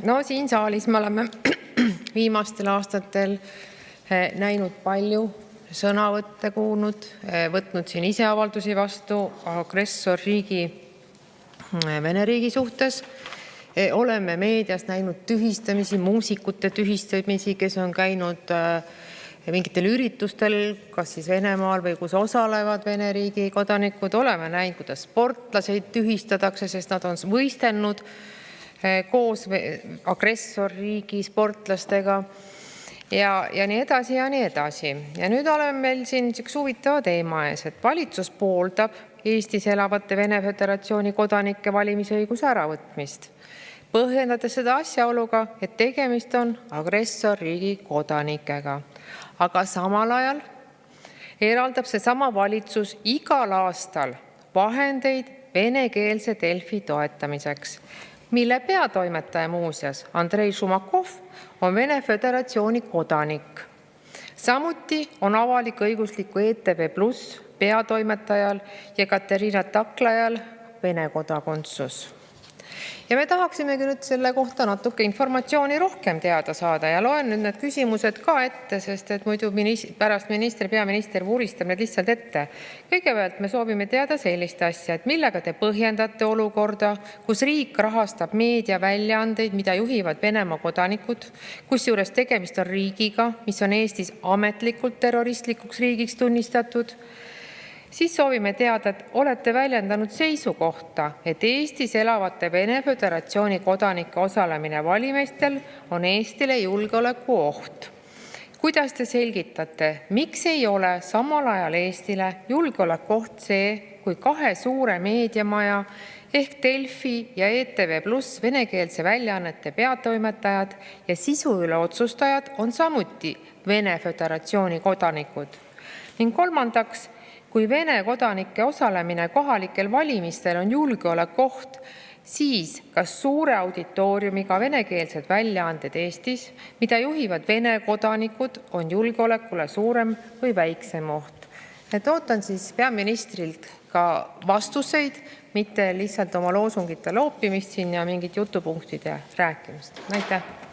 No siin saalis me oleme viimastel aastatel näinud palju sõnavõtte, kuulnud, võtnud siin ise avaldusi vastu agressorriigi, Vene riigi suhtes. Oleme meedias näinud tühistamisi, muusikute tühistamisi, kes on käinud mingitel üritustel, kas siis Venemaal või kus osalevad Vene riigi kodanikud. Oleme näinud, kuidas sportlaseid tühistatakse, sest nad on võistelnud koos agressorriigi sportlastega ja nii edasi ja nii edasi. Ja nüüd oleme meil siin üks huvitava teema ees, et valitsus pooldab Eestis elavate Vene Föderatsiooni kodanike valimisõiguse äravõtmist, põhjendades seda asjaoluga, et tegemist on agressorriigi kodanikega. Aga samal ajal eraldab seesama valitsus igal aastal vahendeid venekeelse Delfi toetamiseks, mille peatoimetaja muuseas Andrei Šumakov on Vene Föderatsiooni kodanik. Samuti on avalik-õigusliku ETV+ peatoimetajal Ekaterina Taklajal Vene kodakondsus. Ja me tahaksimegi nüüd selle kohta natuke informatsiooni rohkem teada saada ja loen nüüd need küsimused ka ette, sest et muidu pärast peaminister vuristab need lihtsalt ette. Kõigepealt me soovime teada sellist asja, et millega te põhjendate olukorda, kus riik rahastab meediaväljaandeid, mida juhivad Venemaa kodanikud, kusjuures tegemist on riigiga, mis on Eestis ametlikult terroristlikuks riigiks tunnistatud. Siis soovime teada, et olete väljendanud seisukohta, et Eestis elavate Vene Föderatsiooni kodanike osalemine valimistel on Eestile julgeolekuoht. Kuidas te selgitate, miks ei ole samal ajal Eestile julgeolekuoht see, kui kahe suure meediamaja ehk Delfi ja ETV+ venekeelse väljaannete peatoimetajad ja sisu üle otsustajad on samuti Vene Föderatsiooni kodanikud? Ning kolmandaks, kui Vene kodanike osalemine kohalikel valimistel on julgeolekuoht, siis kas suure auditooriumiga venekeelsed väljaanded Eestis, mida juhivad Vene kodanikud, on julgeolekule suurem või väiksem oht? Et ootan siis peaministrilt ka vastuseid, mitte lihtsalt oma loosungite loopimist siin ja mingit jutupunktide rääkimist. Aitäh!